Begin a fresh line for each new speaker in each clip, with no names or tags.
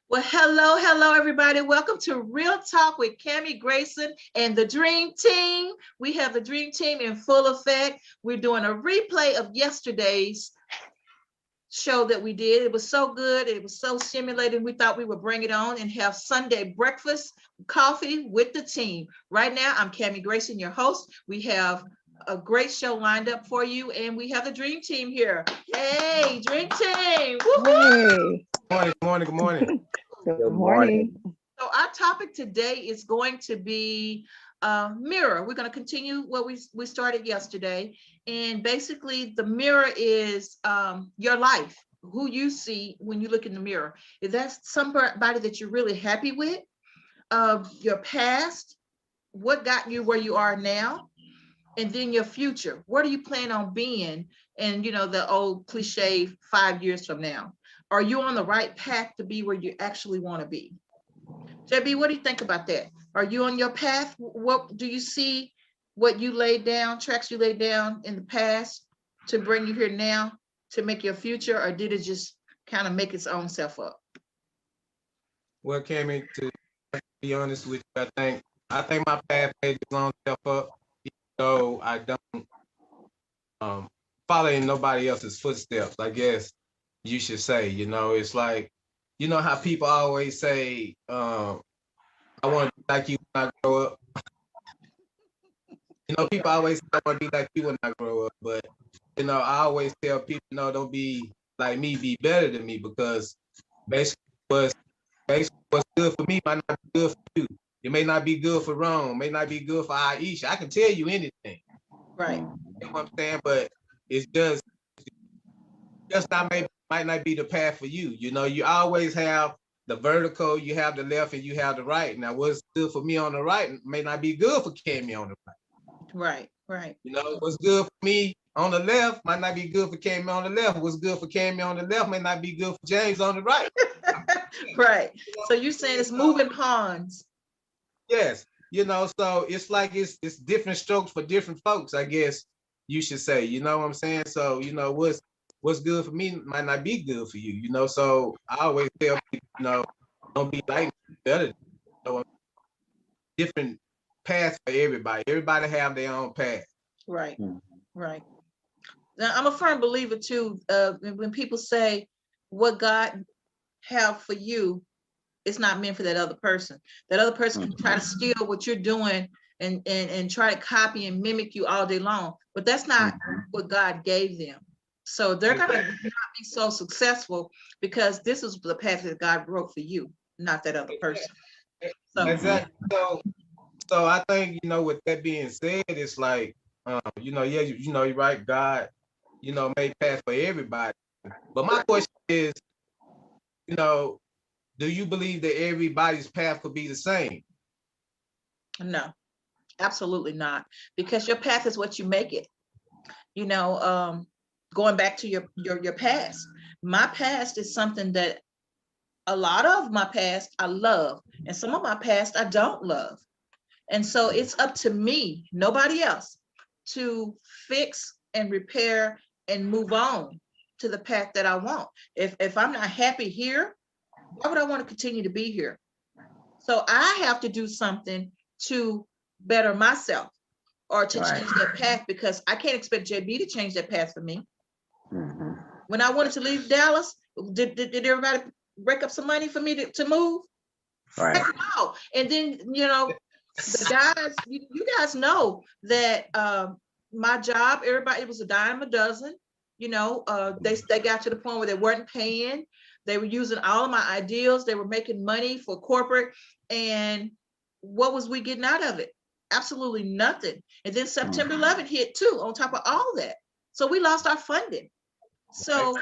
Well, hello, everybody. Welcome to Real Talk with Cammie Grayson and the Dream Team. We have the Dream Team in full effect. We're doing a replay of yesterday's show that we did. It was so good. It was so stimulating. We thought we would bring it on and have Sunday breakfast coffee with the team. Right now, I'm Cammie Grayson, your host. We have a great show lined up for you, and we have the Dream Team here. Hey, Dream Team. Woo-hoo!
Hey. Good morning. Good morning.
Good morning.
So our topic today is going to be mirror. We're going to continue what we started yesterday. And basically the mirror is your life, who you see when you look in the mirror. If that's somebody that you're really happy with, your past, what got you where you are now, and then your future. What do you plan on being? And, you know, the old cliche 5 years from now. Are you on the right path to be where you actually want to be? JB, what do you think about that? Are you on your path? What do you see, what you laid down, tracks you laid down in the past to bring you here now to make your future, or did it just kind of make its own self up?
Well, Cammie, to be honest with you, I think my path made its own self up, so I don't follow in nobody else's footsteps, I guess you should say. You know, it's like, you know how people always say, I want to be like you when I grow up. You know, people always say I want to be like you when I grow up, but you know, I always tell people, no, don't be like me, be better than me, because basically what's good for me might not be good for you. It may not be good for Rome, may not be good for Aisha. I can tell you anything.
Right.
You know what I'm saying? But it's just not, maybe might not be the path for you. You know, you always have the vertical, you have the left, and you have the right. Now, what's good for me on the right may not be good for Cammie on the right.
Right.
You know, what's good for me on the left might not be good for Cammie on the left. What's good for Cammie on the left may not be good for James on the right.
Right. So you're saying it's moving ponds.
Yes. You know, so it's like it's different strokes for different folks, I guess you should say. You know what I'm saying? So, you know, what's good for me might not be good for you, you know. So I always tell people, you know, don't be like me, better. You know, different paths for everybody. Everybody have their own path.
Right. Right. Now, I'm a firm believer too, when people say what God have for you, it's not meant for that other person. That other person can try to steal what you're doing and try to copy and mimic you all day long, but that's not what God gave them. So they're gonna not be so successful because this is the path that God wrote for you, not that other person. So
Exactly. So I think, you know, with that being said, it's like, you know, yeah, you know, you're right. God, you know, made path for everybody. But my question is, you know, do you believe that everybody's path could be the same?
no, absolutely not, because your path is what you make it. You know, going back to your past, my past is something that a lot of my past I love, and some of my past I don't love. And so it's up to me, nobody else, to fix and repair and move on to the path that I want. If I'm not happy here, why would I want to continue to be here? So I have to do something to better myself or to change that path, because I can't expect JB to change that path for me. When I wanted to leave Dallas, did everybody break up some money for me to move?
Right.
No. And then, you know, the guys, you guys know that my job, everybody, it was a dime a dozen. You know, they got to the point where they weren't paying. They were using all of my ideals. They were making money for corporate. And what was we getting out of it? Absolutely nothing. And then September 11th hit too, on top of all that. So we lost our funding. So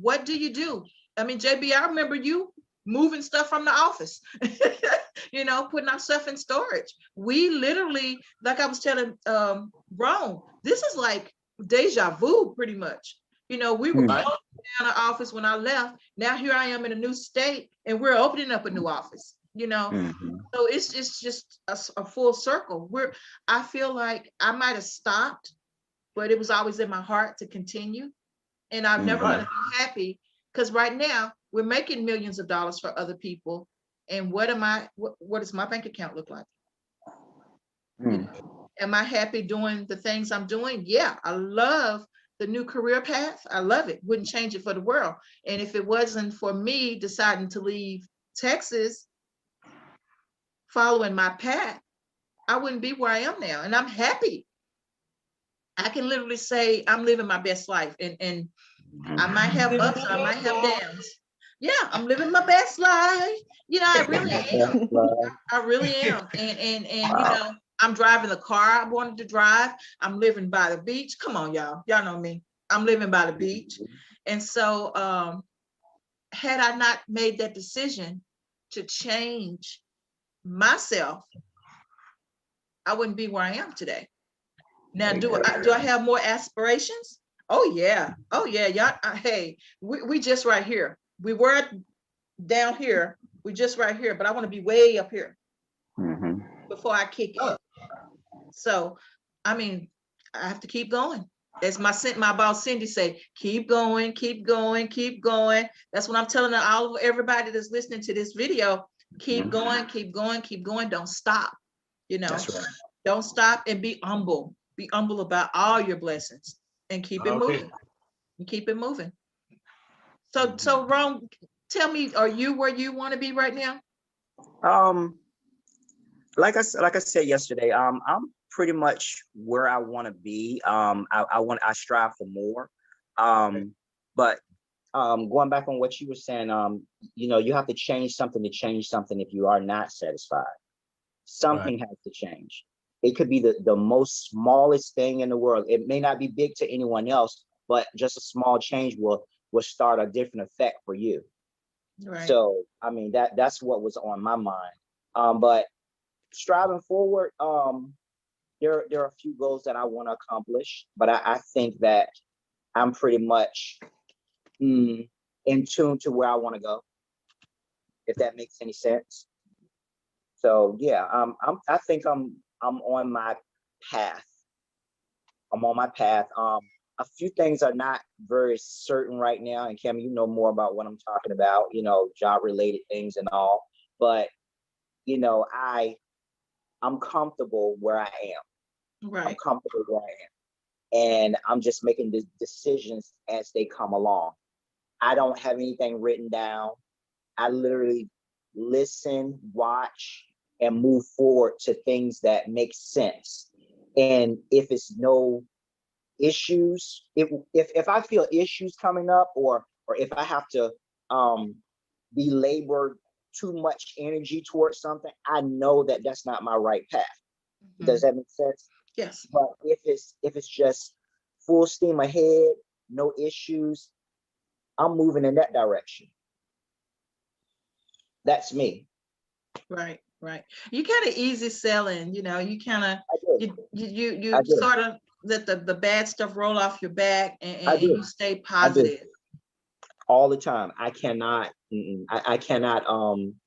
what do? I mean, JB, I remember you moving stuff from the office, you know, putting our stuff in storage. We literally, like I was telling Rome, this is like deja vu pretty much. You know, we were closing down our office when I left. Now here I am in a new state and we're opening up a new office, you know. So it's just a full circle. I feel like I might have stopped, but it was always in my heart to continue. And I'm never
Right.
going to be happy because right now we're making millions of dollars for other people. And what does my bank account look like? You
Mm.
know, am I happy doing the things I'm doing? Yeah, I love the new career path. I love it. Wouldn't change it for the world. And if it wasn't for me deciding to leave Texas, following my path, I wouldn't be where I am now. And I'm happy. I can literally say I'm living my best life. And I might have ups and I might have downs. Yeah, I'm living my best life. You know, I really am. I really am. And you
Wow.
know, I'm driving the car I wanted to drive. I'm living by the beach. Come on, y'all. Y'all know me. I'm living by the beach. And so had I not made that decision to change myself, I wouldn't be where I am today. Now, do I have more aspirations? Oh yeah. Oh yeah. Y'all, hey, we just right here. We were down here. We just right here, but I want to be way up here
Mm-hmm.
before I kick it. So, I mean, I have to keep going. As my boss Cindy say, keep going, keep going, keep going. That's what I'm telling everybody that's listening to this video. Keep going, keep going, keep going. Don't stop. You know,
That's right.
don't stop and be humble. Be humble about all your blessings and keep it
Okay.
moving. And keep it moving. So Ron, tell me, are you where you want to be right now?
Um, like I said yesterday, I'm pretty much where I want to be. I strive for more. But going back on what you were saying, you have to change something to change something if you are not satisfied.
Right.
Something has to change. It could be the most smallest thing in the world. It may not be big to anyone else, but just a small change will start a different effect for you.
Right.
So I mean that's what was on my mind. But striving forward, there are a few goals that I want to accomplish, but I think that I'm pretty much in tune to where I want to go, if that makes any sense. So yeah, I think I'm on my path. I'm on my path. A few things are not very certain right now, and Cam, you know more about what I'm talking about. Job related things and all. But I'm comfortable where I am. I'm
Right.
comfortable where I am, and I'm just making the decisions as they come along. I don't have anything written down. I literally listen, watch, and move forward to things that make sense. And if it's no issues, if I feel issues coming up, or if I have to um be labored too much energy towards something, I know that that's not my right path. Does that make sense?
Yes.
But if it's just full steam ahead, no issues, I'm moving in that direction. That's me.
Right. Right. You kind of easy selling, you know, you kind of,
I do.
you sort of let the bad stuff roll off your back
I
and
do.
you stay
I do.
positive.
All the time. I cannot. I cannot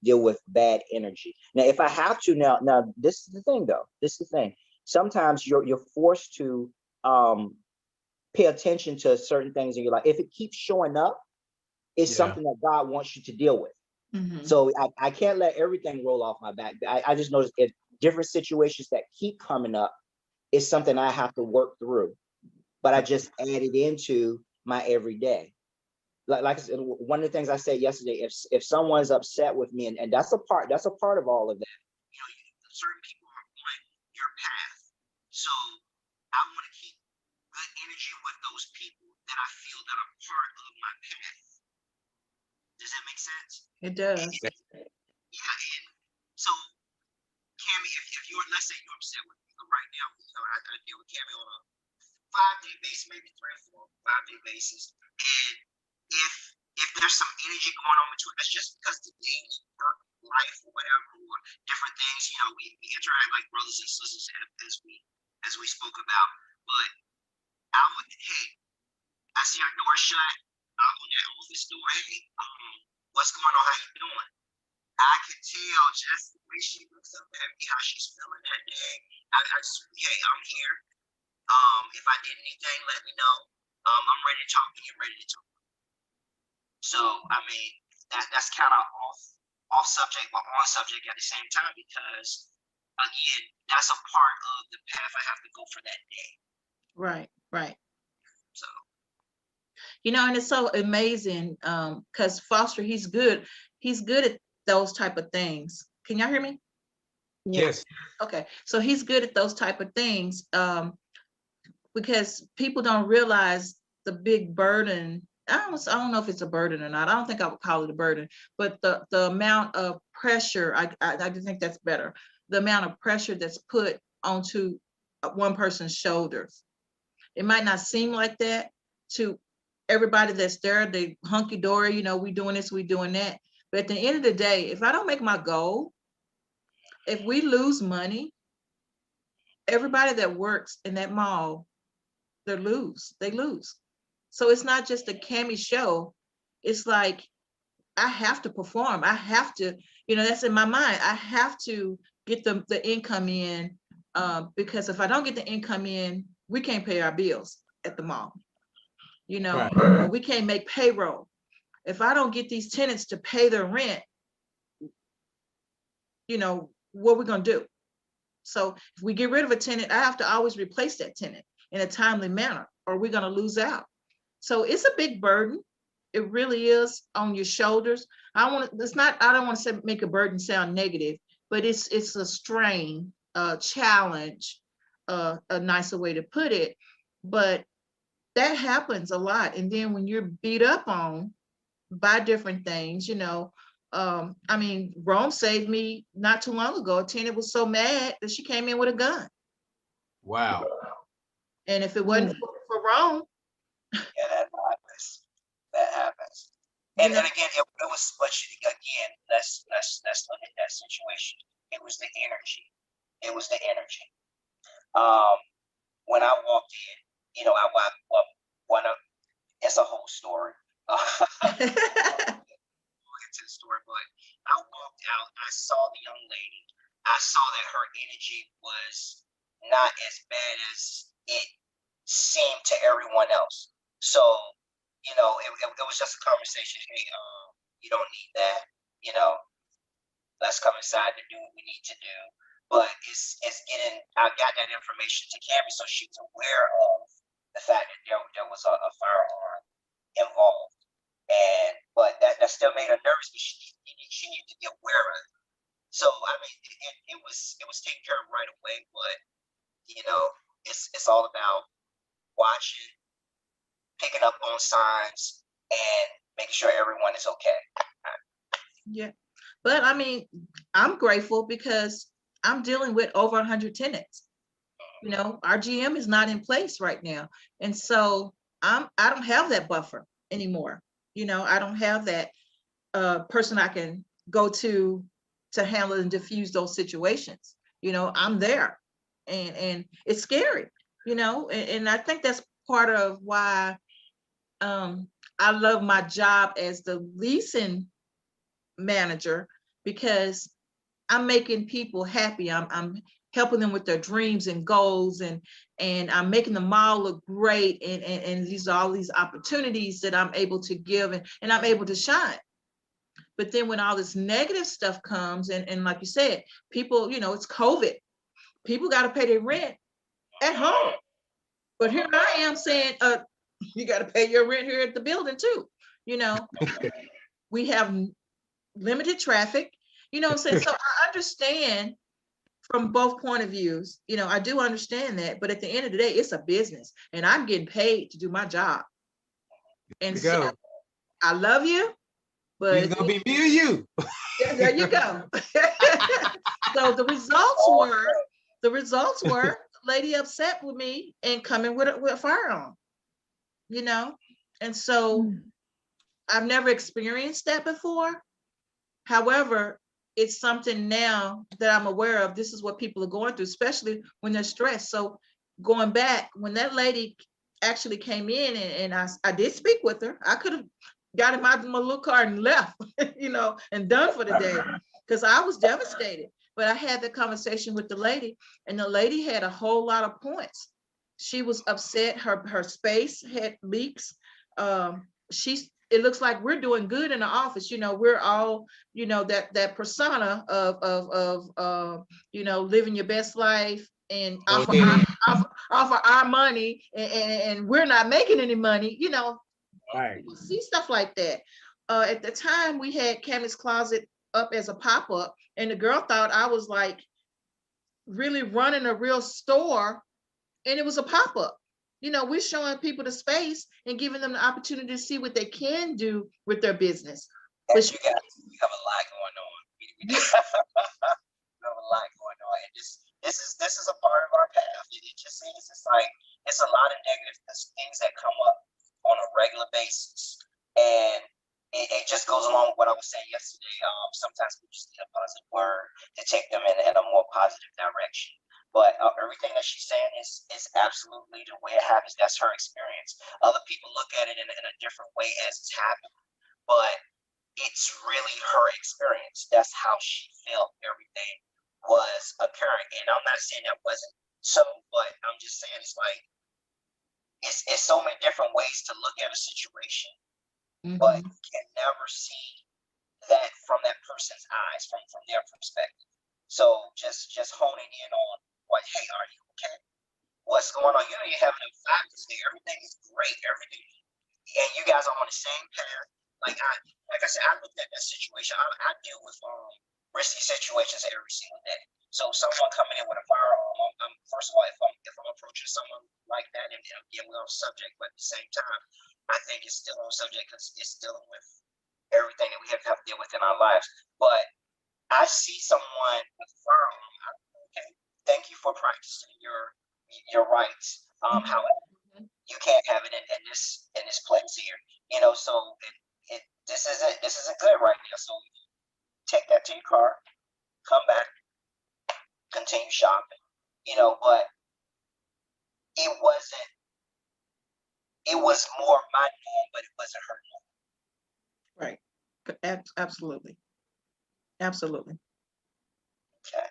deal with bad energy. Now, if I have to, now this is the thing though. This is the thing. Sometimes you're forced to pay attention to certain things in your life. If it keeps showing up, it's
Yeah.
something that God wants you to deal with.
Mhm.
So I can't let everything roll off my back. I just noticed if different situations that keep coming up, it's something I have to work through. But I just add it into my everyday. Like I said, one of the things I said yesterday, if someone's upset with me, and that's a part of all of that. Certain people are on your path, so I want to keep good energy with those people that I feel that are part of my path. Does that make sense?
It does.
Yeah, and so Cammy, if you're, let's say you're upset with me right now, I deal with Cammy on a 5-day basis, maybe 3 or 4 5-day basis, and if there's some energy going on between us just because the daily work life or whatever, or different things, we interact like brothers and sisters as we spoke about. But I would, hey, I see our door shut, knock on that office door, hey, what's going on, how you doing? I can tell just the way she looks up at me, how she's feeling that day. I just, hey, I'm here. If I did anything, let me know. I'm ready to talk when you're ready to talk. So I mean, that's kind of off subject, but on subject at the same time, because again, that's a part of the path I have to go for that day.
Right, right.
So
And it's so amazing, because Foster, he's good at those type of things. Can y'all hear me?
Yes.
Okay, so he's good at those type of things, because people don't realize the big burden. I don't know if it's a burden or not. I don't think I would call it a burden, but the amount of pressure, I think that's better. The amount of pressure that's put onto one person's shoulders. It might not seem like that to everybody that's there, they hunky dory, we doing this, we doing that. But at the end of the day, if I don't make my goal, if we lose money, everybody that works in that mall, they lose. So it's not just a Cami show. It's like, I have to perform. I have to, that's in my mind. I have to get the income in, because if I don't get the income in, we can't pay our bills at the mall.
Right.
We can't make payroll. If I don't get these tenants to pay their rent, what we're gonna do? So if we get rid of a tenant, I have to always replace that tenant in a timely manner, or we're gonna lose out. So it's a big burden. It really is on your shoulders. I don't want to say make a burden sound negative, but it's a strain, a challenge, a nicer way to put it. But that happens a lot. And then when you're beat up on by different things, I mean, Rome saved me not too long ago. A tenant was so mad that she came in with a gun.
Wow.
And if it wasn't for Rome,
yeah, that happens. And again, it was, but again, let's look at that situation. It was the energy. When I walked in, I one of it's a whole story. Into the story, but I walked out. I saw the young lady. I saw that her energy was not as bad as it seemed to everyone else. So, it was just a conversation. Hey, you don't need that. Let's come inside to do what we need to do. But it's getting. I got that information to Cami, so she's aware of the fact that there was a firearm involved, but that still made her nervous. But she needed to be aware of it. So I mean, it was taken care of right away. But it's all about watching, picking up on signs, and making sure everyone is okay.
Yeah, but I mean, I'm grateful because I'm dealing with over 100 tenants. Our GM is not in place right now, and so I don't have that buffer anymore. I don't have that person I can go to handle and diffuse those situations. I'm there, and it's scary. And I think that's part of why I love my job as the leasing manager, because I'm making people happy. I'm helping them with their dreams and goals, and I'm making the mall look great. And these are all these opportunities that I'm able to give, and I'm able to shine. But then when all this negative stuff comes, and like you said, people, it's COVID. People got to pay their rent at home. But here I am saying, you got to pay your rent here at the building too. We have limited traffic. What I'm saying? So I understand from both point of views. I do understand that, but at the end of the day, it's a business, and I'm getting paid to do my job. And so I love you, but
it's gonna be me or you.
Yeah, there you go. So the results were lady upset with me and coming with a firearm. And so I've never experienced that before. However, it's something now that I'm aware of. This is what people are going through, especially when they're stressed. So going back, when that lady actually came in, and I did speak with her, I could have got in my little car and left, and done for the day, because I was devastated. But I had the conversation with the lady, and the lady had a whole lot of points. she was upset. Her space had leaks. It looks like we're doing good in the office. You know, we're all, you know, that persona of living your best life and
Oh, yeah.
offer our money, and we're not making any money. You know,
Right.
you see stuff like that. At the time, we had Cammy's Closet up as a pop-up, and the girl thought I was like really running a real store, and it was a pop-up. You know, we're showing people the space and giving them the opportunity to see what they can do with their business.
And
But
you guys, we have a lot going on. We have a lot going on, and this is a part of our path. It just seems it's like it's a lot of negative things that come up on a regular basis, and it just goes along with what I was saying yesterday. Sometimes we just need a positive word to take them in a more positive direction. But everything that she's saying is absolutely the way it happens. That's her experience. Other people look at it in a different way as it's happening, but it's really her experience. That's how she felt everything was occurring. And I'm not saying that wasn't so, but I'm just saying it's like it's so many different ways to look at a situation, but you can never see that from that person's eyes, from their perspective. So just honing in on what, hey, are you okay? What's going on? You know, you're having a fabulous day. Everything is great. Everything, and you guys are on the same path. Like I said, I looked at that situation. I deal with risky situations every single day. So someone coming in with a firearm, first of all, if I'm approaching someone like that, and again, we're on subject, but at the same time, I think it's still on subject because it's dealing with everything that we have to deal with in our lives. But I see someone with a firearm. Okay, thank you for practicing your rights. However, you can't have it in this place here. You know, so this isn't good right now. So take that to your car, come back, continue shopping. You know, but it was more my norm, but it wasn't her norm.
right, absolutely, absolutely.
Okay,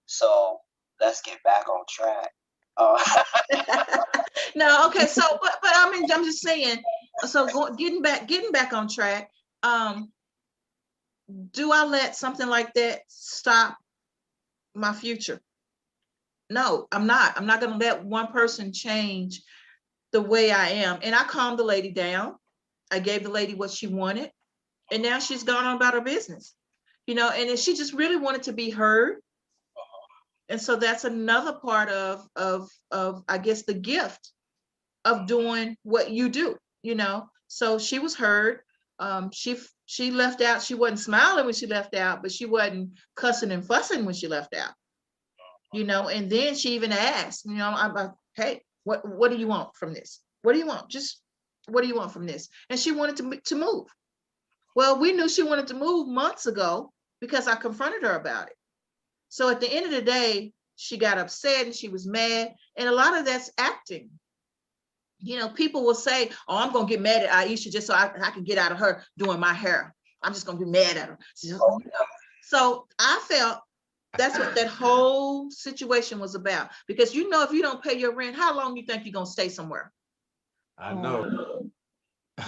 so let's get back on track.
No, okay. So, but I mean, I'm just saying. So, getting back on track. Do I let something like that stop my future? No, I'm not. I'm not going to let one person change the way I am. And I calmed the lady down. I gave the lady what she wanted, and now she's gone on about her business. You know, and she just really wanted to be heard. And so that's another part of I guess the gift of doing what you do, you know. So she was heard. She left out. She wasn't smiling when she left out, but she wasn't cussing and fussing when she left out, you know. And then she even asked, you know, I'm like, hey, what do you want from this? What do you want? Just what do you want from this? And she wanted to move. Well, we knew she wanted to move months ago because I confronted her about it. So at the end of the day, she got upset and she was mad. And a lot of that's acting. You know, people will say, oh, I'm going to get mad at Aisha just so I can get out of her doing my hair. I'm just going to be mad at her. So I felt that's what that whole situation was about. Because, you know, if you don't pay your rent, how long you think you're going to stay somewhere?
I know.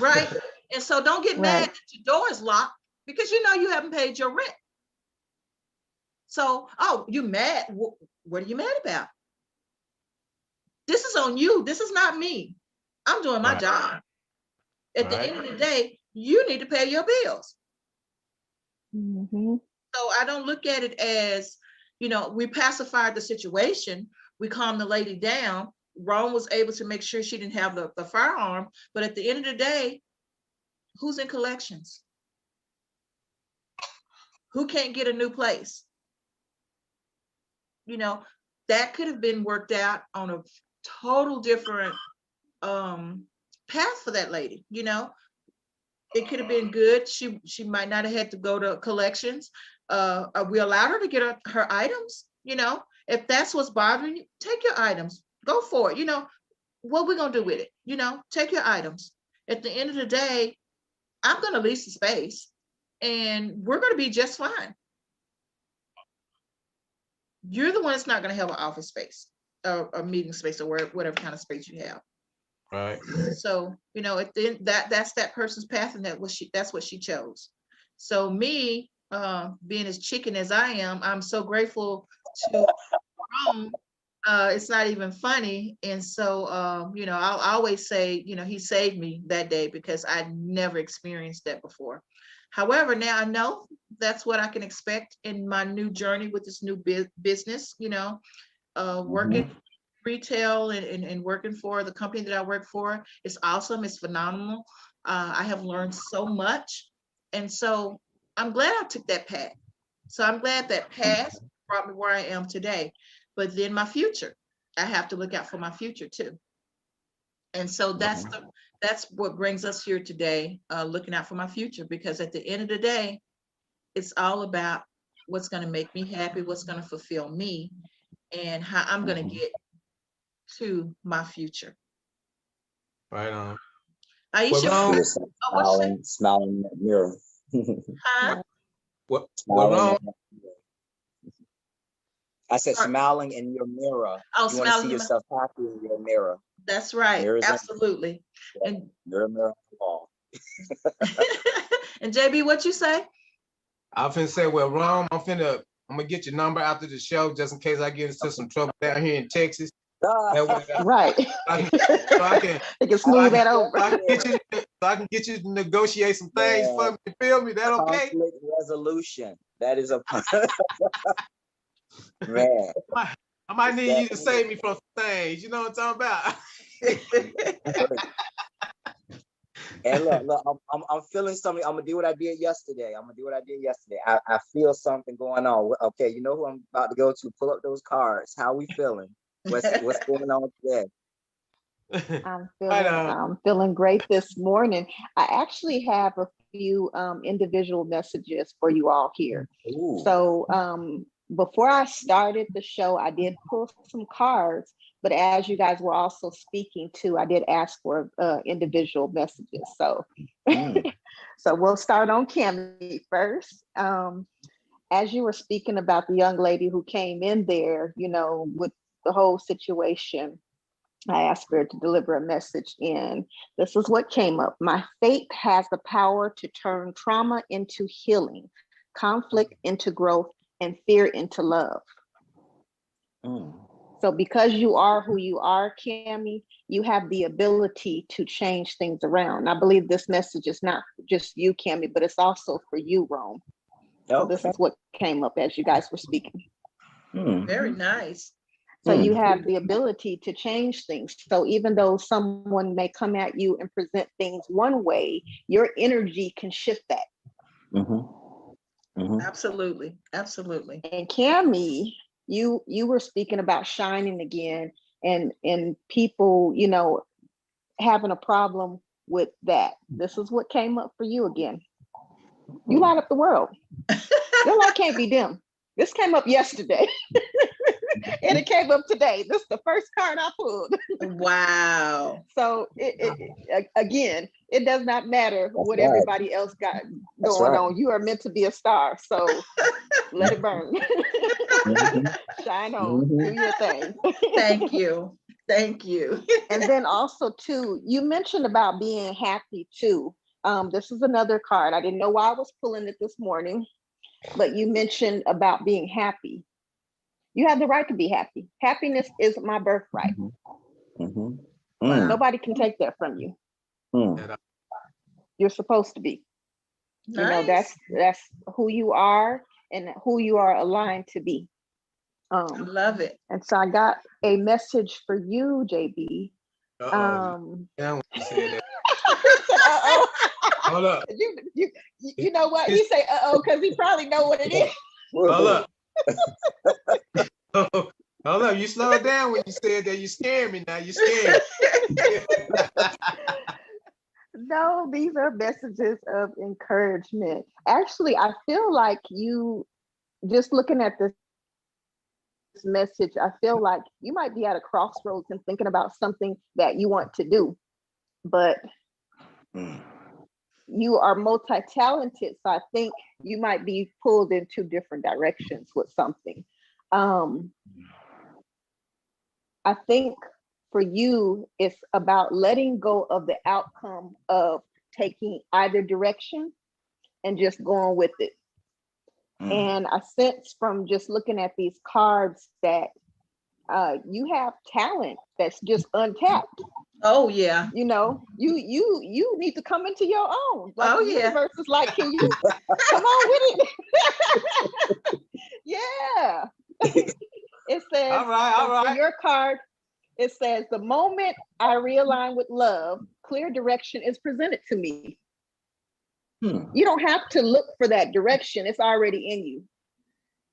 Right? And so don't get mad that your door is locked because you know you haven't paid your rent. So, oh, you mad? What are you mad about? This is on you. This is not me. I'm doing my job. At the end of the day, you need to pay your bills. So I don't look at it as, you know, we pacified the situation. We calmed the lady down. Rome was able to make sure she didn't have the firearm. But at the end of the day, who's in collections? Who can't get a new place? You know, that could have been worked out on a total different path for that lady. You know, it could have been good. She might not have had to go to collections. We allowed her to get her items. You know, if that's what's bothering you, take your items, go for it. You know, what we're gonna do with it? You know, take your items. At the end of the day, I'm gonna lease the space, and we're gonna be just fine. You're the one that's not gonna have an office space. a meeting space or whatever kind of space you have.
Right.
So, you know, that's that person's path, and that's what she chose. So me, being as chicken as I am, I'm so grateful to Rome. It's not even funny. And so, you know, I'll always say, you know, he saved me that day because I never experienced that before. However, now I know that's what I can expect in my new journey with this new business, you know, working retail and working for the company that I work for. It's awesome. It's phenomenal. I have learned so much. And so I'm glad I took that path. So I'm glad that past brought me where I am today. But then my future, I have to look out for my future too. And so that's what brings us here today, looking out for my future, because at the end of the day, it's all about what's going to make me happy, what's going to fulfill me, and how I'm going to get to my future.
Right on.
Aisha,
Wrong.
Smiling in that mirror.
huh?
What
Smiling
wrong?
in that mirror. I said,
Sorry.
smiling in your mirror.
Oh,
You want to see
smiling in
yourself happy in your mirror.
That's right.
Mirrors in-
Absolutely. And
Mirror, mirror on the wall.
and JB, what you say?
I finna say, well, Ron, I'm gonna get your number after the show just in case I get into some trouble down here in Texas. That way
Right.
I can
They can smooth that over.
so I can get you to negotiate some things for me. You feel me? That okay?
Conflict resolution. That is a man.
I might need you to save me from some things. You know what I'm talking about?
And look, I'm feeling something. I'm gonna do what I did yesterday. I feel something going on. Okay, you know who I'm about to go to? Pull up those cards. How we feeling? What's going on today?
I'm feeling great this morning. I actually have a few individual messages for you all here.
Ooh.
So before I started the show, I did pull some cards, but as you guys were also speaking to, I did ask for individual messages. So, so we'll start on Kimmy first. As you were speaking about the young lady who came in there, you know, with the whole situation, I asked her to deliver a message in. This is what came up. My faith has the power to turn trauma into healing, conflict into growth, and fear into love. So because you are who you are, Cammie, you have the ability to change things around. I believe this message is not just you, Cammie, but it's also for you, Rome. So this is what came up as you guys were speaking.
Very nice.
So you have the ability to change things. So even though someone may come at you and present things one way, your energy can shift that.
Absolutely. Absolutely.
And Cammie, you were speaking about shining again and people, you know, having a problem with that. This is what came up for you again. You light up the world. Your light can't be dim. This came up yesterday. And it came up today. This is the first card I pulled.
Wow.
So again, it does not matter what everybody else got going on. You are meant to be a star. So let it burn. Shine on. Do your thing.
Thank you. Thank you.
And then also too, you mentioned about being happy too. This is another card. I didn't know why I was pulling it this morning, but you mentioned about being happy. You have the right to be happy. Happiness is my birthright. Nobody can take that from you. You're supposed to be.
Nice.
You know, that's who you are and who you are aligned to be.
Love it.
And so I got a message for you, JB.
Yeah, when you said that.
Uh-oh.
Hold up.
You know what? He say uh-oh because he probably know what it is.
Hold up. Hold up. You slowed down when you said that. You scared me now. You scared me.
No, these are messages of encouragement. Actually, I feel like you, just looking at this message, I feel like you might be at a crossroads and thinking about something that you want to do, but you are multi-talented. So I think you might be pulled in two different directions with something. I think for you, it's about letting go of the outcome of taking either direction and just going with it. And I sense from just looking at these cards that you have talent that's just untapped.
Oh yeah.
You know, you need to come into your own. Like
Oh
the
yeah.
universe is like, can you come on with it? Yeah. It says
All right.
for your card, it says the moment I realign with love, clear direction is presented to me. You don't have to look for that direction. It's already in you.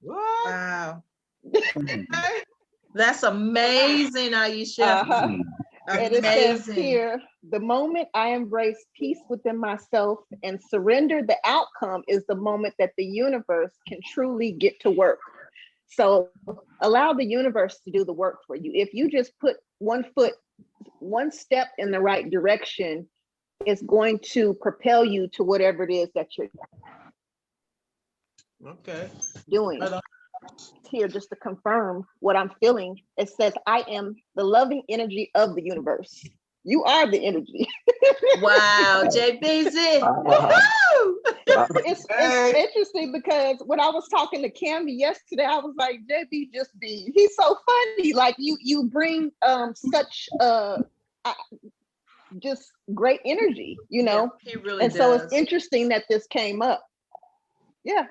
What?
Wow. That's amazing, Aisha.
And it says here, the moment I embrace peace within myself and surrender the outcome is the moment that the universe can truly get to work. So allow the universe to do the work for you. If you just put one step in the right direction, it's going to propel you to whatever it is that you're doing. Here, just to confirm what I'm feeling, it says, I am the loving energy of the universe. You are the energy.
Wow, Beezy.
It's interesting because when I was talking to Cammy yesterday, I was like, JB just be, he's so funny. Like you bring such just great energy, you know?
Yeah, he really does.
So it's interesting that this came up. Yeah,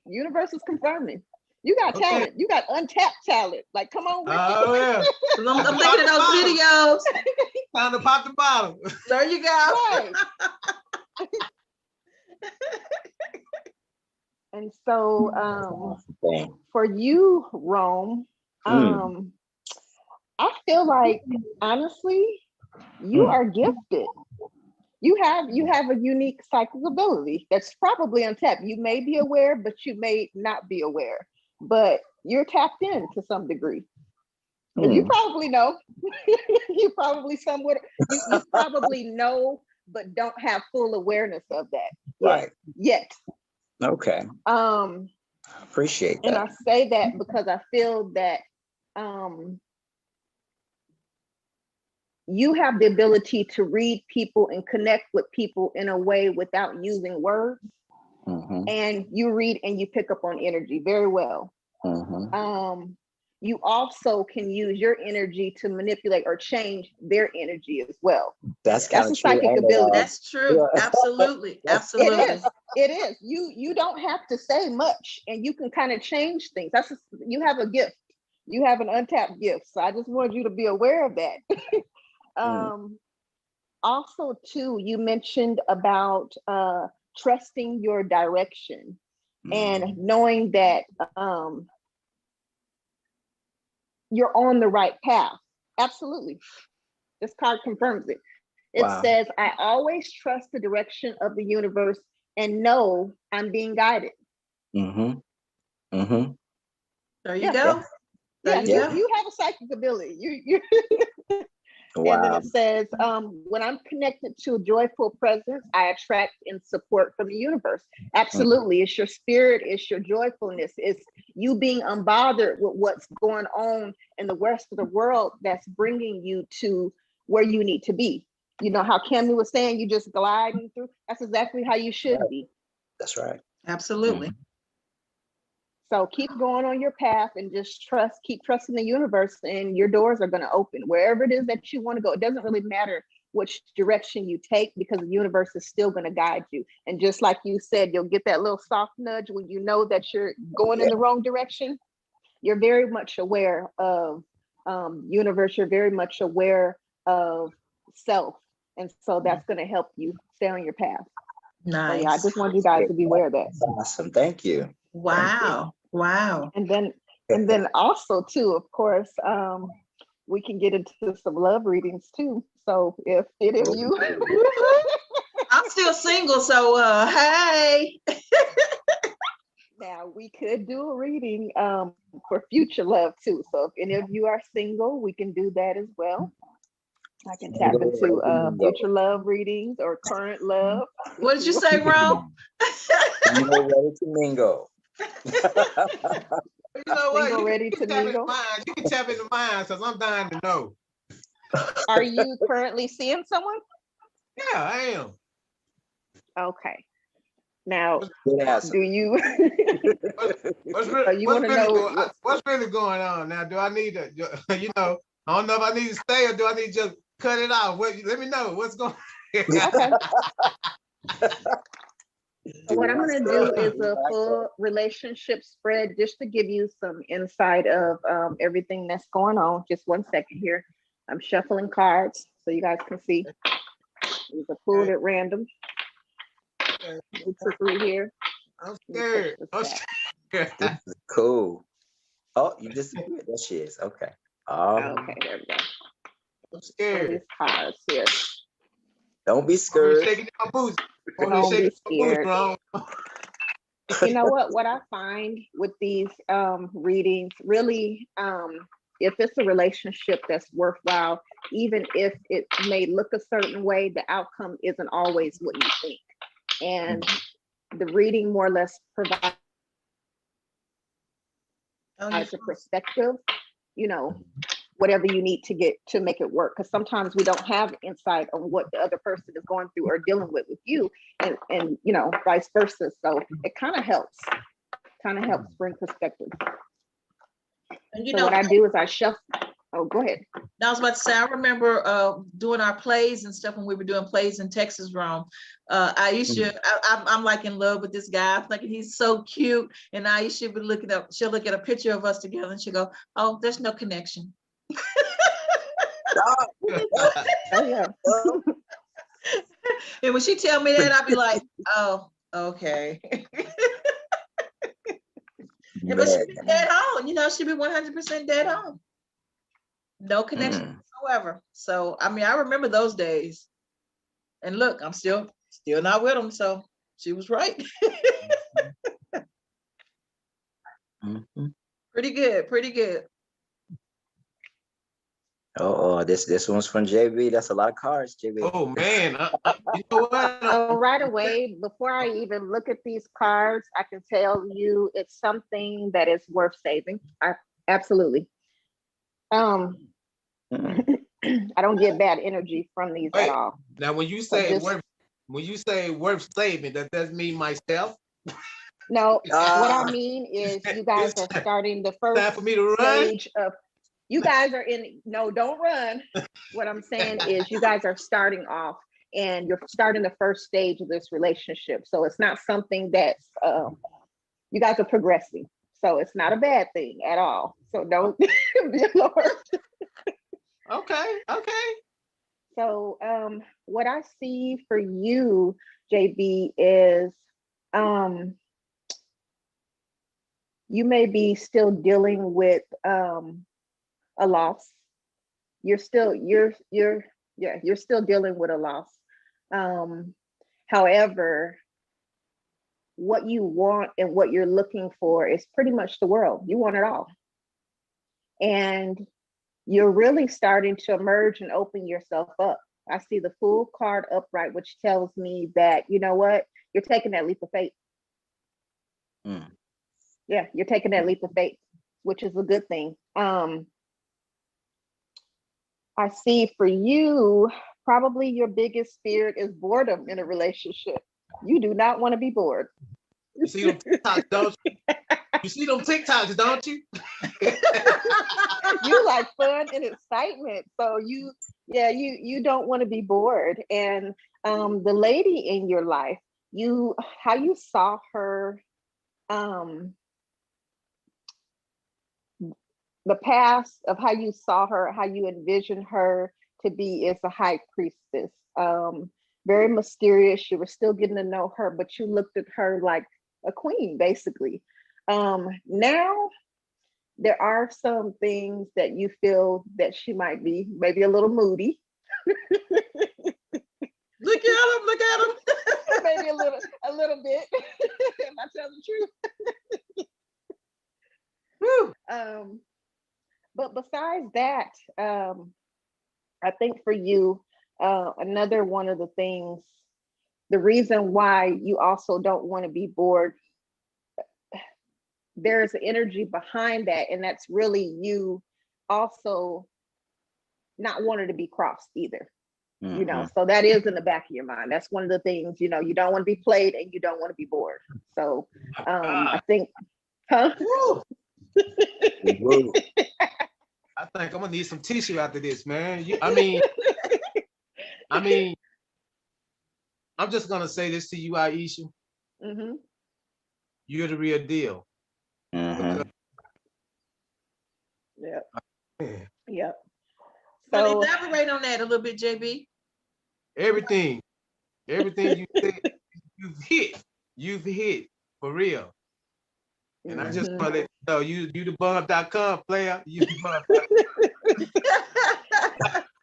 universe is confirming. You got talent. You got untapped talent. Like, come on with it.
Yeah.
I'm thinking of those videos.
Time to pop the bottle.
There you go.
Right. And so for you, Rome, I feel like, honestly, you are gifted. You have a unique psychic ability that's probably untapped. You may be aware, but you may not be aware. But you're tapped in to some degree. You probably know. You probably somewhat. You probably know, but don't have full awareness of that.
Right.
Yet.
Okay. I appreciate that.
And I say that because I feel that you have the ability to read people and connect with people in a way without using words. And you read and you pick up on energy very well. You also can use your energy to manipulate or change their energy as well.
That's
a psychic ability.
That's true. Yeah. Absolutely. Absolutely.
It is. You don't have to say much and you can kind of change things. You have a gift. You have an untapped gift. So I just wanted you to be aware of that. Also too, you mentioned about trusting your direction and knowing that you're on the right path. Absolutely. This card confirms it. It says, I always trust the direction of the universe and know I'm being guided.
There you go.
Yeah, you have a psychic ability. You And then it says, when I'm connected to a joyful presence, I attract and support from the universe. Absolutely. It's your spirit, it's your joyfulness, it's you being unbothered with what's going on in the rest of the world that's bringing you to where you need to be. You know how Cammy was saying, you just gliding through. That's exactly how you should be.
That's right.
Absolutely.
So keep going on your path and just keep trusting the universe, and your doors are going to open wherever it is that you want to go. It doesn't really matter which direction you take because the universe is still going to guide you. And just like you said, you'll get that little soft nudge when you know that you're going in the wrong direction. You're very much aware of universe. You're very much aware of self. And so that's going to help you stay on your path.
Nice.
So yeah, I just want you guys to be aware of that.
Awesome. Thank you.
Wow.
Thank you.
Wow.
And then also too, of course, we can get into some love readings too. So if any of you
I'm still single, so hey.
Now we could do a reading for future love too. So if any of you are single, we can do that as well. I can tap into future love readings or current love.
What did you say, Ron?
You're ready to mingle.
You know what?
Single, ready
You
to
can tap into
mingle.
mine. You can tap into mine because I'm dying to know.
Are you currently seeing someone?
Yeah, I am.
Okay. Now,
Good answer.
do you?
What's
you want to know
what's really going on now? Do I need to, you know, I don't know if I need to stay or do I need to just cut it off? Let me know what's going on.
Okay. So what I'm going to do is a full relationship spread just to give you some insight of everything that's going on. Just 1 second here. I'm shuffling cards so you guys can see. These are pulled at random. 2 to 3 here.
I'm scared. I'm scared.
This is cool. Oh, you disappeared. There she is. Okay.
Okay, there we go.
I'm
Pull
scared.
these cards here.
Don't be
I'm
scared.
shaking my boots.
Don't be scared.
Wrong.
You know what I find with these readings, really, if it's a relationship that's worthwhile, even if it may look a certain way, the outcome isn't always what you think. And the reading more or less provides a perspective, you know, whatever you need to get to make it work. Because sometimes we don't have insight on what the other person is going through or dealing with you, and you know, vice versa. So it kind of helps bring perspective.
And you
So
know,
what I do is I shuffle. Oh, go ahead.
I was about to say, I remember doing our plays and stuff when we were doing plays in Texas, Rome. Aisha, I'm like in love with this guy. I'm thinking he's so cute. And Aisha would look up, she'll look at a picture of us together and she'll go, oh, there's no connection.
Oh yeah.
And when she tell me that, I'll be like, oh, okay. But she'd be dead on, you know, she'd be 100% dead on. No connection whatsoever. So, I mean, I remember those days. And look, I'm still not with him. So she was right. Pretty good, pretty good.
Oh, this one's from JB. That's a lot of cards, JB.
Oh man, you know what?
So right away, before I even look at these cards, I can tell you it's something that is worth saving. Absolutely. I don't get bad energy from these at all.
Now, when you say worth saving, does that mean myself?
No, what I mean is you guys are starting the first
time for me to run?
stage of. You guys are in. No, don't run. What I'm saying is you guys are starting off, and you're starting the first stage of this relationship. So it's not something that's. You guys are progressing, so it's not a bad thing at all. So don't be alarmed.
Okay.
So what I see for you, JB, is you may be still dealing with a loss. You're still dealing with a loss. However, what you want and what you're looking for is pretty much the world. You want it all. And you're really starting to emerge and open yourself up. I see the Fool card upright, which tells me that, you know what, you're taking that leap of faith. Yeah, you're taking that leap of faith, which is a good thing. I see for you, probably your biggest fear is boredom in a relationship. You do not want to be bored.
You see them TikToks, don't you? You see them TikToks, don't you?
You like fun and excitement. So you don't want to be bored. And the lady in your life, how you saw her, the past of how you saw her, how you envisioned her to be is a high priestess. Very mysterious. You were still getting to know her, but you looked at her like a queen, basically. Now, there are some things that you feel that she might be maybe a little moody.
Look at him.
Maybe a little bit. Am I telling the truth? But besides that, I think for you, another one of the things, the reason why you also don't want to be bored, there's an energy behind that, and that's really you also not wanting to be crossed either. You know, so that is in the back of your mind. That's one of the things, you know, you don't want to be played and you don't want to be bored. So I think, huh?
Woo.
Woo.
I think I'm gonna need some tissue after this, man. I mean, I'm just gonna say this to you, Aisha.
Mm-hmm.
You're the real deal.
Mhm.
Yep.
Man,
Yep.
Well,
So
elaborate on that a little bit, JB.
everything you said, you've hit for real. And I just
mhm.
want to let you know, you the bump.com player. You the bump.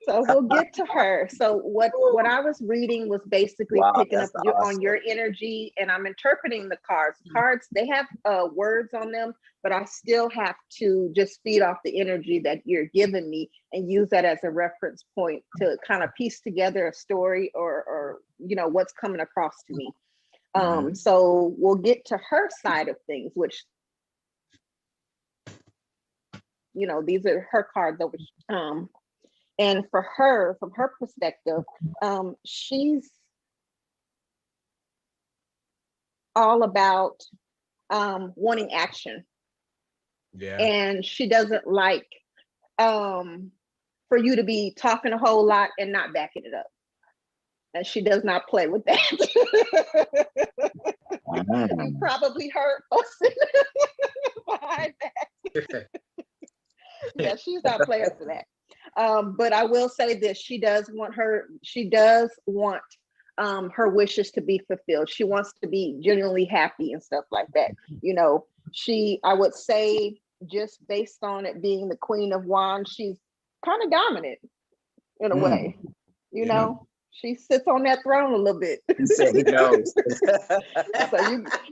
So we'll get to her. So what I was reading was basically
Wow,
picking up
that's
on your
awesome.
energy, and I'm interpreting the cards. Cards, they have words on them, but I still have to just feed off the energy that you're giving me and use that as a reference point to kind of piece together a story or you know what's coming across to me. So we'll get to her side of things, which, you know, these are her cards over here. And for her, from her perspective, she's all about wanting action.
Yeah.
And she doesn't like for you to be talking a whole lot and not backing it up. And she does not play with that. You probably heard us behind that. Yeah, she's not playing for that. But I will say this: she does want her wishes to be fulfilled. She wants to be genuinely happy and stuff like that. You know, I would say, just based on it being the Queen of Wands, she's kind of dominant in a way. You know, she sits on that throne a little bit.
He said he knows.
So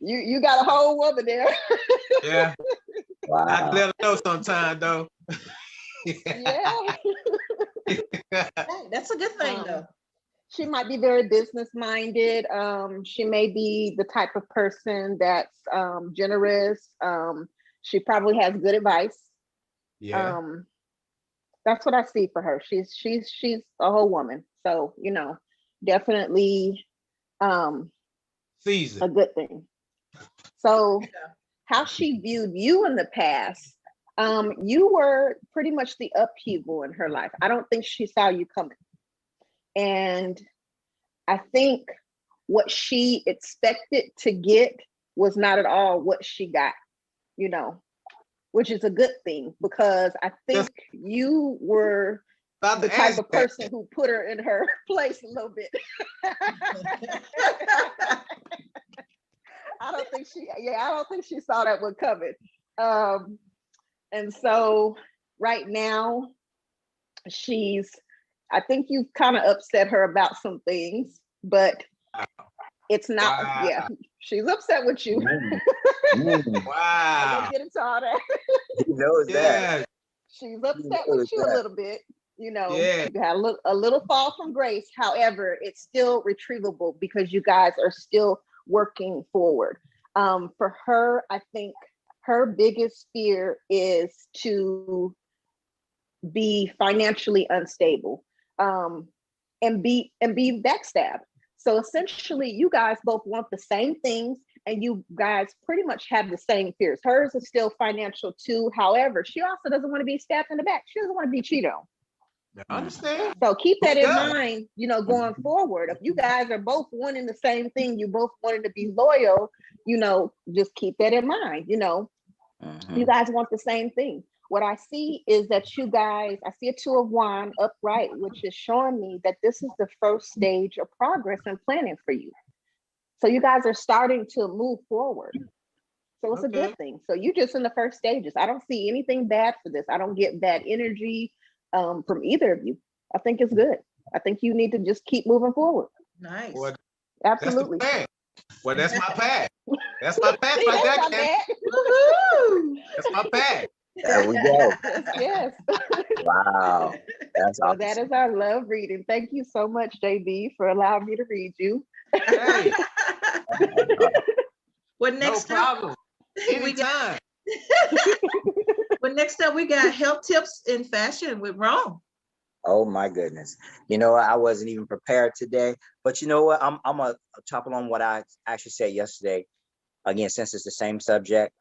you got a whole woman there.
Yeah.
Wow.
I let her know sometime though.
Yeah.
Hey, that's a good thing, though.
She might be very business minded. She may be the type of person that's generous. She probably has good advice.
Yeah.
That's what I see for her. She's a whole woman. So, you know, definitely a
Season.
good thing. So how she viewed you in the past, you were pretty much the upheaval in her life. I don't think she saw you coming. And I think what she expected to get was not at all what she got, you know, which is a good thing, because I think you were the type of person who put her in her place a little bit. I don't think she saw that one coming. And so right now I think you've kind of upset her about some things, but it's not, yeah, she's upset with you.
Wow.
Let's get into all that.
He knows that.
She's upset with you a little bit. You know, you had a little fall from grace. However, it's still retrievable because you guys are still working forward. For her, I think her biggest fear is to be financially unstable, and be backstabbed. So essentially, you guys both want the same things, and you guys pretty much have the same fears. Hers is still financial too. However, she also doesn't want to be stabbed in the back. She doesn't want to be cheated on.
I understand.
So keep that in mind, you know, going forward. If you guys are both wanting the same thing, you both wanting to be loyal, you know, just keep that in mind. You know, you guys want the same thing. What I see is that you guys, I see a 2 of Wands upright, which is showing me that this is the first stage of progress and planning for you. So you guys are starting to move forward. So it's a good thing. So you're just in the first stages. I don't see anything bad for this. I don't get bad energy from either of you. I think it's good. I think you need to just keep moving forward.
Nice.
Well,
absolutely.
That's the plan. Well, that's my path. That's my path right there, That's my path.
There we go.
Yes.
Wow. That's
so
awesome.
That is our love reading. Thank you so much, JB, for allowing me to read you.
Hey.
What next?
No problem. Anytime.
But next up, we got health tips in fashion with Rome.
Oh my goodness. You know what? I wasn't even prepared today, but you know what? I'm gonna topple on what I actually said yesterday. Again, since it's the same subject,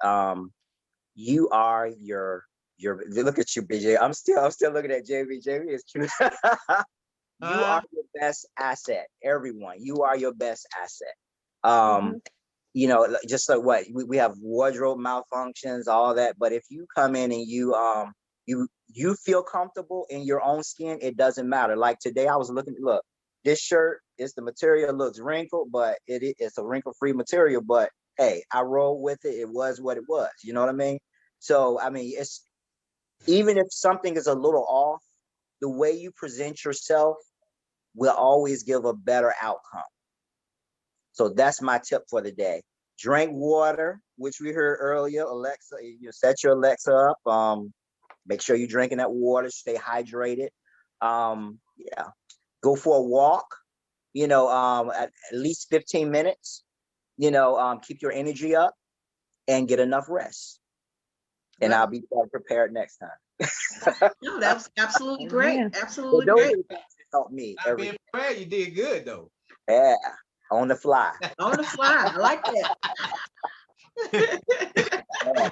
you are your look at you, BJ. I'm still looking at JV. JV is cute. You are your best asset, everyone. You are your best asset. You know, just like what we have wardrobe malfunctions, all that. But if you come in and you feel comfortable in your own skin, it doesn't matter. Like today, I was looking. Look, this shirt is the material looks wrinkled, but it's a wrinkle-free material. But hey, I rolled with it. It was what it was. You know what I mean? So I mean, it's even if something is a little off, the way you present yourself will always give a better outcome. So that's my tip for the day. Drink water, which we heard earlier. Alexa, you set your Alexa up. Make sure you're drinking that water. Stay hydrated. Yeah, go for a walk. You know, at least 15 minutes. You know, keep your energy up and get enough rest. And I'll be better prepared next time.
No, that was absolutely great.
Yeah.
Absolutely
Those
great.
are the things that help me.
Not being prepared, you did good though.
Yeah, on the fly.
On the fly. I like that.
Yeah.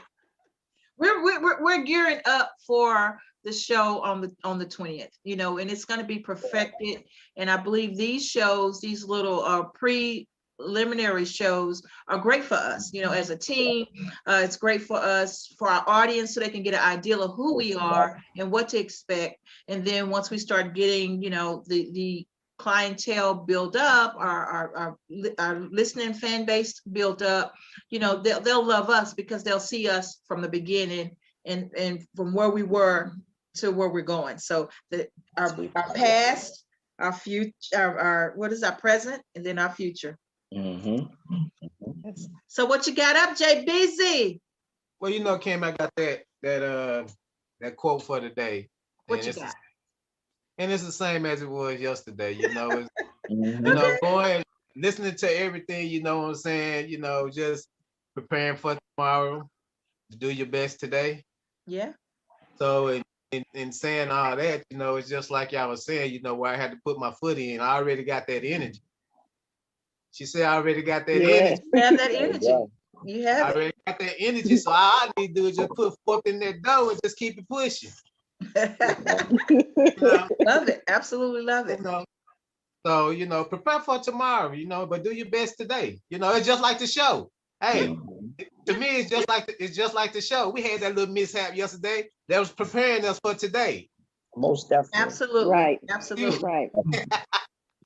We're gearing up for the show on the 20th, you know, and it's going to be perfected. And I believe these shows, these little preliminary shows are great for us, you know, as a team. It's great for us, for our audience, so they can get an idea of who we are and what to expect. And then once we start getting, you know, the clientele build up, our listening fan base built up, you know, they'll love us because they'll see us from the beginning and from where we were to where we're going. So our past, our future, our what is our present, and then our future. So what you got up, Jay Beezy?
Well, you know, Kim, I got that quote for the day.
What you got?
And it's the same as it was yesterday, you know. It's, you know, going, listening to everything, you know what I'm saying, you know, just preparing for tomorrow, to do your best today.
Yeah.
So in saying all that, you know, it's just like y'all was saying, you know, where I had to put my foot in. I already got that energy. She said, I already got that energy.
You have that energy. You have
I already got that energy. So all I need to do is just put forth in that dough and just keep it pushing. You know?
Love it. Absolutely love it.
You know? So, you know, prepare for tomorrow, you know, but do your best today. You know, it's just like the show. Hey, to me, it's just like the show. We had that little mishap yesterday that was preparing us for today.
Most definitely.
Absolutely.
Right.
Absolutely.
Right.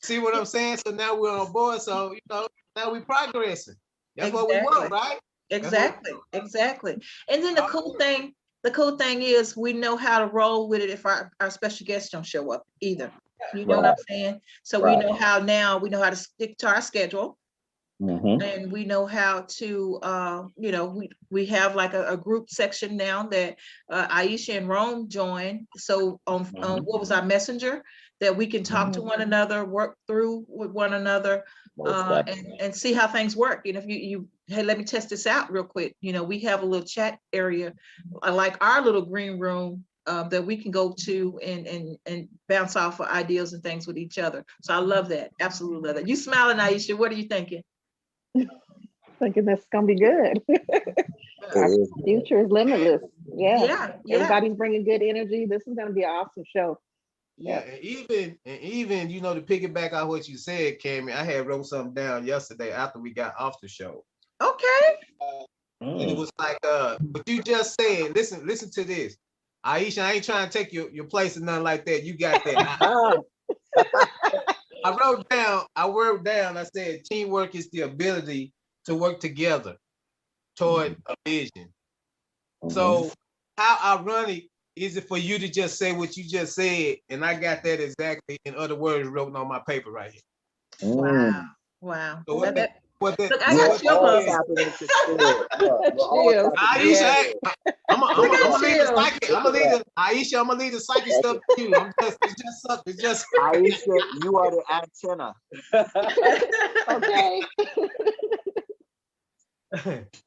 See what I'm saying? So now we're on board. So, you know, now we're progressing. That's
Exactly.
what we want, right?
Exactly. Exactly. And then the cool thing is we know how to roll with it if our special guests don't show up either. You know what I'm saying? So we know how to stick to our schedule. And we know how to, you know, we have like a group section now that Aisha and Rome join. So on what was our messenger, that we can talk to one another, work through with one another, and see how things work. You know, if you hey, let me test this out real quick. You know, we have a little chat area, like our little green room, that we can go to and bounce off of ideas and things with each other. So I love that. Absolutely love that. You smiling, Aisha? What are you thinking?
Thinking that's gonna be good. Our future is limitless. Yeah. Everybody's bringing good energy. This is gonna be an awesome show.
Yeah, and even you know, to piggyback on what you said, Cammy, I had wrote something down yesterday after we got off the show.
Okay.
And it was like, what you just said. Listen to this, Aisha. I ain't trying to take your place or nothing like that. You got that. I wrote down. I said, teamwork is the ability to work together toward a vision. So, how ironic is it for you to just say what you just said, and I got that exactly in other words wrote on my paper right here.
Wow.
So
Look, I got chills.
Aisha, I'm gonna leave the psychic. Aisha, I'm gonna leave the psychic stuff to you. It's just.
Aisha, you are the antenna.
Okay.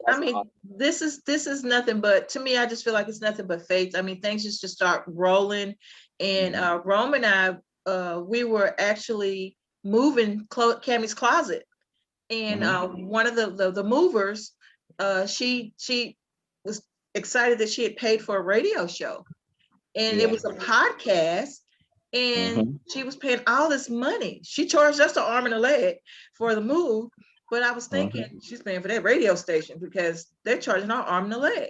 I mean, this is nothing but, to me, I just feel like it's nothing but faith. I mean, things just start rolling. And Rome and I, we were actually moving Cammie's closet, and one of the movers, she was excited that she had paid for a radio show, and it was a podcast, and she was paying all this money. She charged us an arm and a leg for the move, but I was thinking she's paying for that radio station because they're charging our arm and a leg.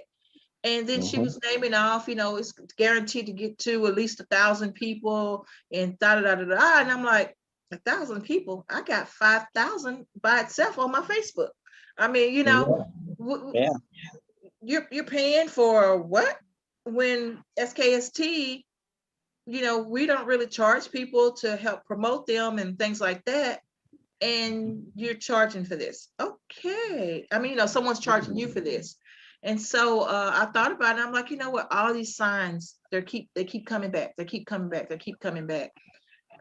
And then she was naming off, it's guaranteed to get to at least 1,000 people and da da da da da. And I'm like, 1,000 people? I got 5,000 by itself on my Facebook. I mean, you're paying for what? When SKST, we don't really charge people to help promote them and things like that. And you're charging for this. Okay. I mean, someone's charging you for this. And so I thought about it. I'm like, you know what? All these signs, they keep coming back. They keep coming back. They keep coming back.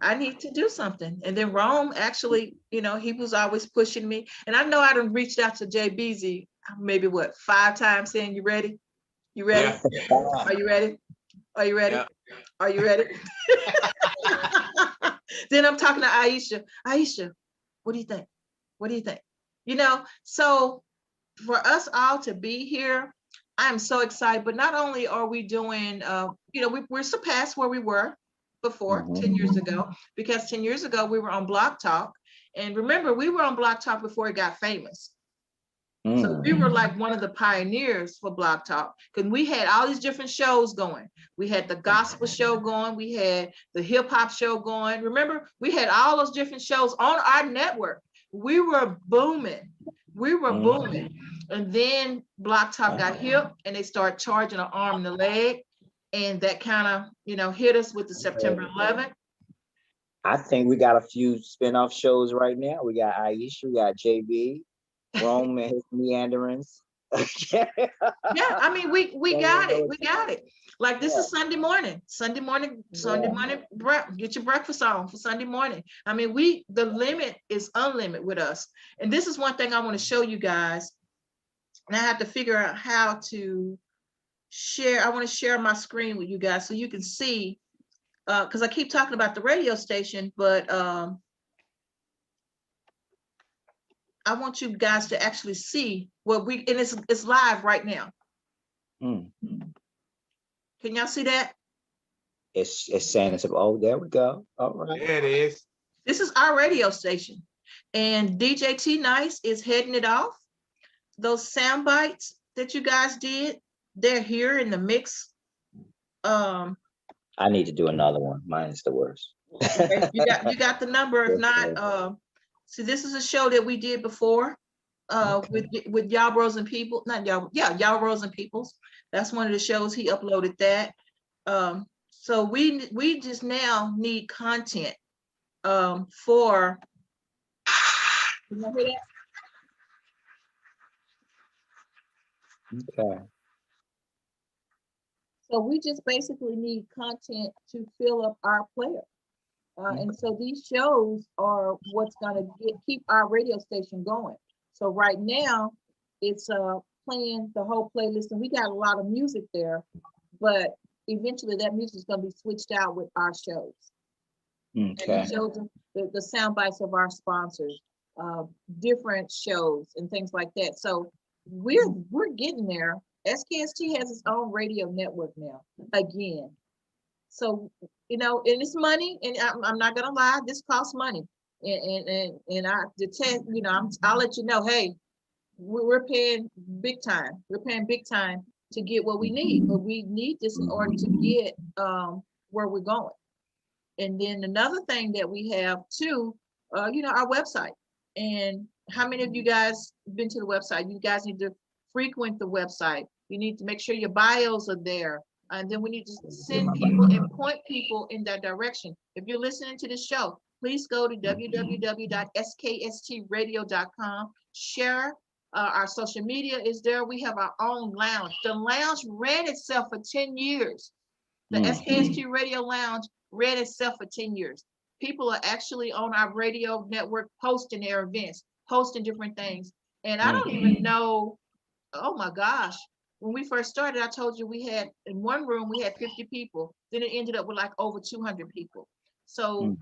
I need to do something. And then Rome actually, he was always pushing me. And I know I done reached out to Jay Beezy maybe 5 times saying, you ready? You ready?
Yeah.
Are you ready? Are you ready? Yeah. Are you ready? Then I'm talking to Aisha. Aisha, what do you think? What do you think? So for us all to be here, I'm so excited. But not only are we doing, we're surpassed where we were before 10 years ago, because 10 years ago we were on Block Talk. And remember, we were on Block Talk before it got famous. So we were like one of the pioneers for Block Talk, because we had all these different shows going. We had the gospel show going. We had the hip hop show going. Remember, we had all those different shows on our network. We were booming. We were booming. And then Block Talk got hip, and they started charging an arm and a leg. And that kind of, hit us with the September 11th.
I think we got a few spinoff shows right now. We got Aisha, we got JB, Rome and his meanderings.
Yeah, I mean, we got it. We got it. Like, this is Sunday morning. Get your breakfast on for Sunday morning. I mean, the limit is unlimited with us. And this is one thing I want to show you guys. And I have to figure out how to share. I want to share my screen with you guys so you can see, because I keep talking about the radio station, but I want you guys to actually see what and it's live right now. Can y'all see that?
It's saying it's, oh, there we go. All right.
There it is.
This is our radio station, and DJ T Nice is heading it off. Those sound bites that you guys did, they're here in the mix.
I need to do another one. Mine is the worst.
Okay. You got the number. If not, see, this is a show that we did before with Y'all Bros and People. Not Y'all, yeah, Y'all Bros and Peoples. That's one of the shows. He uploaded that. So we just now need content for. Can you hear that?
Okay.
So we just basically need content to fill up our player. And so these shows are what's going to keep our radio station going. So right now it's playing the whole playlist, and we got a lot of music there, but eventually that music is going to be switched out with our shows. Okay. And it shows the sound bites of our sponsors, different shows and things like that. So we're getting there. SKST has its own radio network now, again. So, and it's money, and I'm not gonna lie, this costs money. And I detect, I'll let you know, hey, we're paying big time. We're paying big time to get what we need, but we need this in order to get where we're going. And then another thing that we have too, our website. And how many of you guys been to the website? You guys need to frequent the website. You need to make sure your bios are there. And then we need to send people and point people in that direction. If you're listening to this show, please go to www.skstradio.com. Share. Our social media is there. We have our own lounge. The lounge ran itself for 10 years. The SKST Radio Lounge ran itself for 10 years. People are actually on our radio network posting their events, posting different things. And I don't even know oh my gosh. When we first started, I told you we had, in one room, we had 50 people. Then it ended up with like over 200 people. So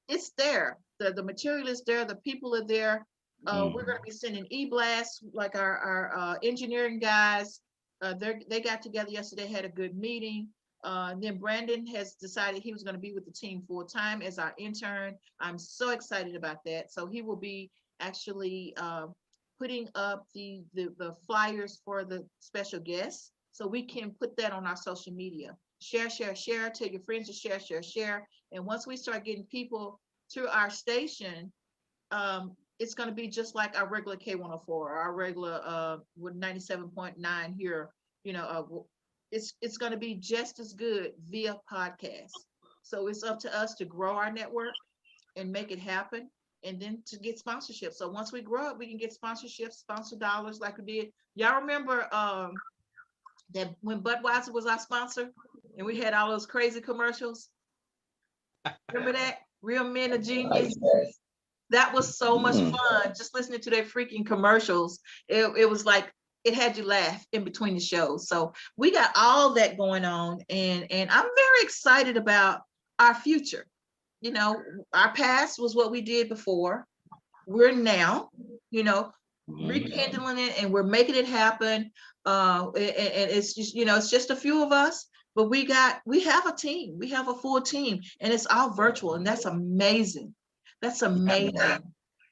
it's there. The material is there. The people are there. We're going to be sending e-blasts, like our engineering guys. They got together yesterday, had a good meeting. Then Brandon has decided he was going to be with the team full time as our intern. I'm so excited about that. So he will be actually putting up the flyers for the special guests, so we can put that on our social media. Share, share, share. Tell your friends to share, share, share. And once we start getting people to our station, it's going to be just like our regular K104, our regular with 97.9 here. You know, it's going to be just as good via podcast. So it's up to us to grow our network and make it happen, and then to get sponsorship. So once we grow up, we can get sponsorships, sponsor dollars like we did. Y'all remember that when Budweiser was our sponsor and we had all those crazy commercials? Remember that? Real Men of Genius? That was so much fun, just listening to their freaking commercials. It was like, it had you laugh in between the shows. So we got all that going on, and I'm very excited about our future. You know, our past was what we did before. We're now, you know, rekindling it, and we're making it happen. And it's just, you know, it's just a few of us, but we have a team. We have a full team, and it's all virtual, and that's amazing. That's amazing.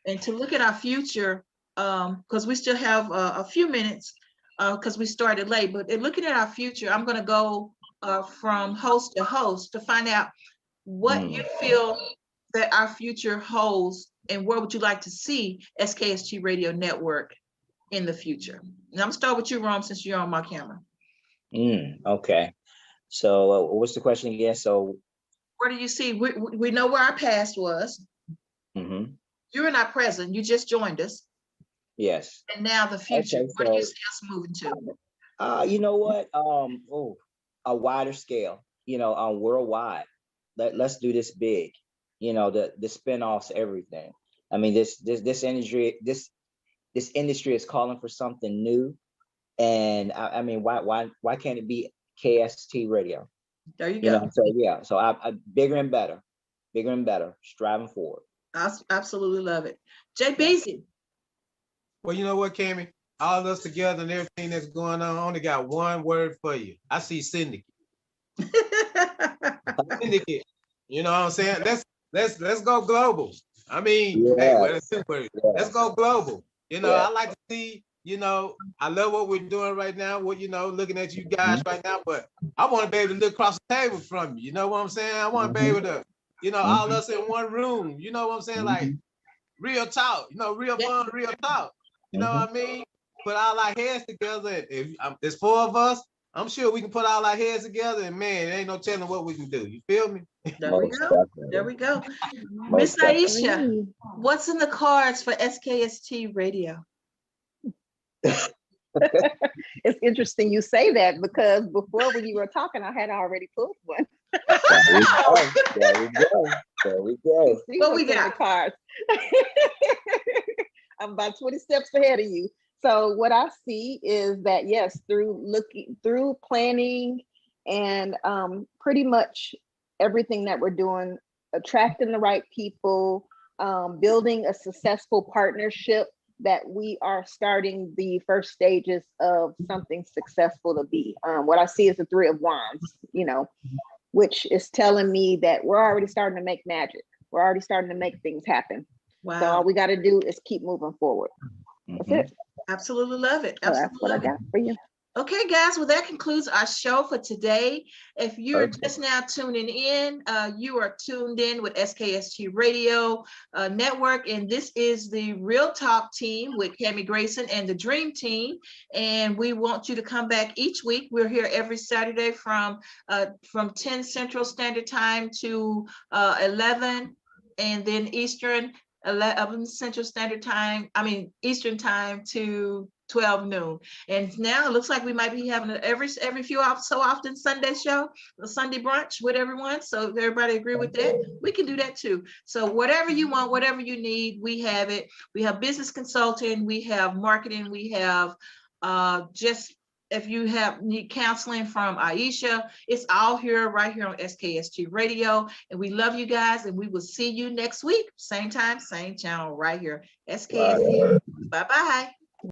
And to look at our future, because we still have a few minutes, because we started late, but in looking at our future, I'm going to go from host to host to find out what you feel that our future holds, and where would you like to see SKST Radio Network in the future? And I'm gonna start with you, Rom, since you're on my camera.
Okay. So what's the question again? So
where do you see, we know where our past was. You're in our present. You just joined us.
Yes.
And now the future. Okay, where do you see us moving to?
You know what? A wider scale. You know, worldwide. Let's do this big. You know, the spinoffs, everything. I mean, this industry is calling for something new, and I mean, why can't it be KST Radio?
There you go.
You know, so yeah, so I bigger and better, striving forward.
I absolutely love it. Jay Beezy.
Well, you know what, Cammy? All of us together and everything that's going on, I only got one word for you. I see syndicate. Syndicate. You know what I'm saying? Let's go global. I mean, hey, let's go global. You know, I like to see, you know, I love what we're doing right now, what, you know, looking at you guys right now, but I want to be able to look across the table from you. You know what I'm saying? I want to be able to, you know, all us in one room. You know what I'm saying? Like real talk, you know, real fun, real talk. You know what I mean? Put all our heads together. And if there's 4 of us, I'm sure we can put all our heads together, and man, there ain't no telling what we can do. You feel me?
There we go. There we go. Miss Aisha, what's in the cards for SKST Radio?
It's interesting you say that, because before when you were talking, I had already pulled one.
There we go.
What we got? Cards. I'm about 20 steps ahead of you. So what I see is that, yes, through planning and pretty much everything that we're doing, attracting the right people, building a successful partnership, that we are starting the first stages of something successful to be. What I see is the 3 of Wands, you know, which is telling me that we're already starting to make magic. We're already starting to make things happen. Wow. So all we got to do is keep moving forward. That's it.
Absolutely love it.
So that's what I got for you.
Okay, guys, well, that concludes our show for today. If you're just now tuning in, you are tuned in with SKST Radio Network, and this is the Real Talk team with Cammie Grayson and the Dream Team, and we want you to come back each week. We're here every Saturday from 10 Central Standard Time to 11, and then Eastern, 11 Central Standard Time, Eastern Time to 12 noon. And now it looks like we might be having every few so often Sunday show, a Sunday brunch with everyone. So if everybody agree with that, we can do that too. So whatever you want, whatever you need, we have it. We have business consulting, we have marketing, we have Just if you need counseling from Aisha, it's all here, right here on SKST Radio. And we love you guys, and we will see you next week. Same time, same channel, right here. SKST. Bye-bye.